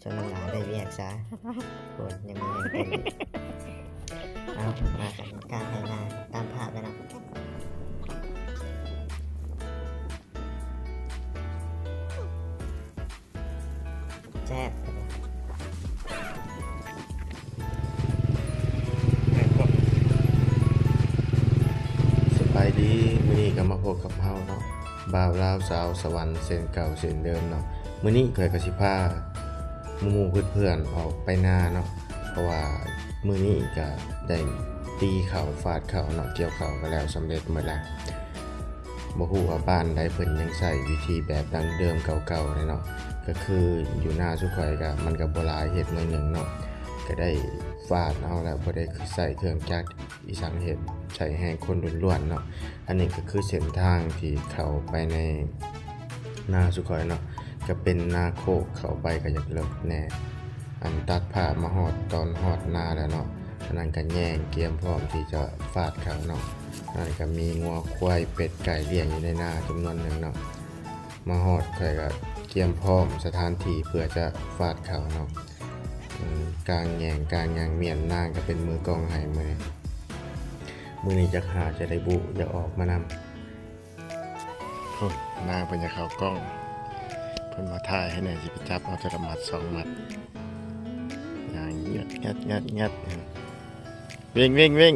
จนน้ำหนาได้เรียกซะคนยังมีแรงเป็นเอามากันการไถนาตามภาพเลยเนาะแจ๊บสบายดีมื้อนี้ก็มาพบกับเฮาเนาะบ่าวลาวสาวสวรรค์เส้นเก่าเส้นเดิมเนาะมื้อนี้ข่อยก็สิพาหมู่ๆเพื่อนๆออกไปนาเนาะเพราะว่ามื้อนี้ก็ได้ตีข้าวฟาดข้าวเนาะเกี่ยวข้าวก็แล้วสำเร็จหมดแล้วบ่ฮู้ว่าบ้านใดเพิ่นยังใช้วิธีแบบดั้งเดิมเก่าๆเลยเนาะก็คืออยู่หน้าสุข่อยก็มันก็บ่หลายเฮ็ดหน่อยหนึงเนาะก็ได้ฟาดเอาแล้วบ่ได้ใส่เครื่องจักรอีสังเฮ็ดใช้แรงคนล้วนๆเนาะอันนี้ก็คือเส้นทางที่เข้าไปในนาสุข่อยเนาะก็เป็นนาโคกเข้าไปก็อยากเลิกแน่อันตัดภาพมาฮอดตอนฮอดนาแล้วเนาะฉะนั้นก็แย่งเกียมพร้อมที่จะฟาดข้าวเนาะอันนี้ก็มีงัวควายเป็ดไก่เลี้ยงอยู่ในนาจำนวนหนึ่งเนาะมาฮอดข่อยก็เกียมพร้อมสถานที่เพื่อจะฟาดข้าวเนาะกลางแยงกลางยางเมียนนางก็เป็นมือกองให้มื้อนี้จักหาจะได้บุอยากออกมานำโอ้นางเพิ่นจะเข้ากล้องเพิ่นมาถ่ายให้แหน่สิไปจับเอาแต่ละหมัด2หมัดอย่างงัดวิ่ง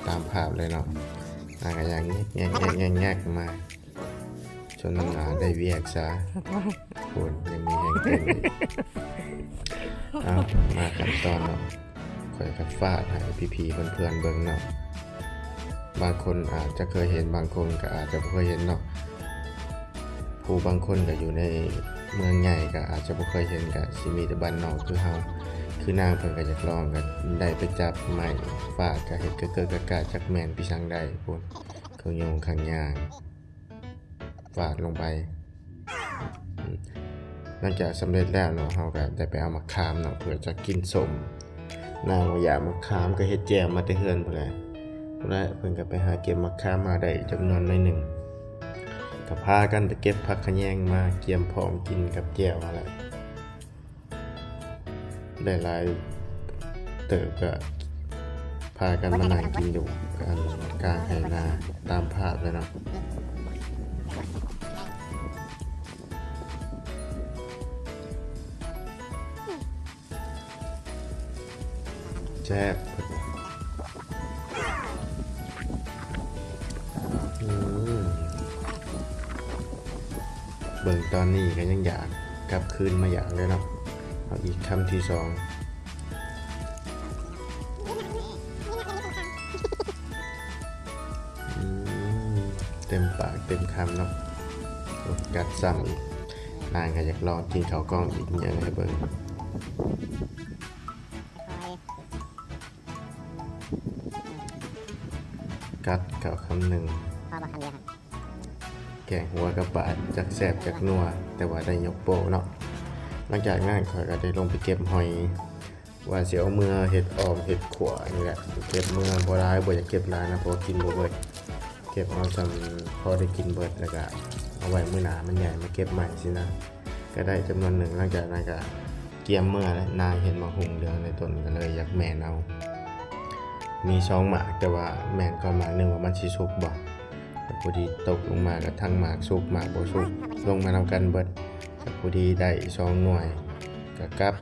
ตามภาพเลยเนาะนางก็อย่างแงกมาจนน้ำหนาได้เวียกซะคนยังมีแรงเป็นอีกเอามาขั้นตอนเนาะค่อยกับฟาดให้พี่ๆเพื่อนๆเบิ่งเนาะบางคนอาจจะเคยเห็นบางคนก็อาจจะบ่เคยเห็นเนาะผู้บางคนก็อยู่ในเมืองใหญ่ก็อาจจะบ่เคยเห็นก็สิมีแต่บ้านนอกคือเฮาคือนางเพิ่นก็อยากลองกันได้ไปจับไม้ฟาดก็เฮ็ดเกิดกะจักแม่นพี่สังได้พุ่นเครื่องโยงข้างยางฟาดลงไปหลังจากสำเร็จแล้วเนาะเฮาก็ได้ไปเอามะขามเนาะเพื่อจะกินส้มนางว่าอยากมะขามก็เฮ็ดแจ่วมาแต่เฮือนพุ่นแหละและเพิ่นก็ไปหาเก็บมะขามมาได้จำนวนหนึ่งก็พากันไปเก็บผักขะแยงมาเกียมพร้อมกินกับแจ่วนั่นแหละได้หลายเติบก็พากันมานั่งกินอยู่กันกลางไหนาตามภาพเลยเนาะแจ๊บเบิ่งตอนนี้ก็ยังอยากกลับคืนมาอยากเลยเนาะเอาอีกคำที่สองเต็มปากเต็มคำเนาะกัดซ้ำอีกนางก็อยากลองกินข้าวกล้องอีกอย่างให้เบิ่งกัดข้าวคำหนึ่งแกงหัวกระบาดจากแสบจากนัวแต่ว่าได้ยกโปเนาะหลังจากนั้นข่อยก็ได้ลงไปเก็บหอยว่าสิเอามือเห็ดออมเห็ดขวนี่แหละเก็บมือบ่ร้ายบ่อยากเก็บหลายนะเพราะกินบ่เบิดเก็บเอาจำพอได้กินเบิดแล้วก็เอาไว้มื้อหน้ามันใหญ่มาเก็บใหม่สินะก็ได้จำนวนหนึ่งหลังจากนั้นก็เกียมเมื่อแล้วนางเห็นมาหุ่งเหลืองในต้นก็เลยอยากแม่นเอามี2หมากแต่ว่าแม่นก็หมากนึงว่ามันสิสุกบ่พอดีตกลงมาก็ทั้งหมากสุกหมากบ่สุกลงมานำกันเบิดพอดีได้2หน่วยก็กลับ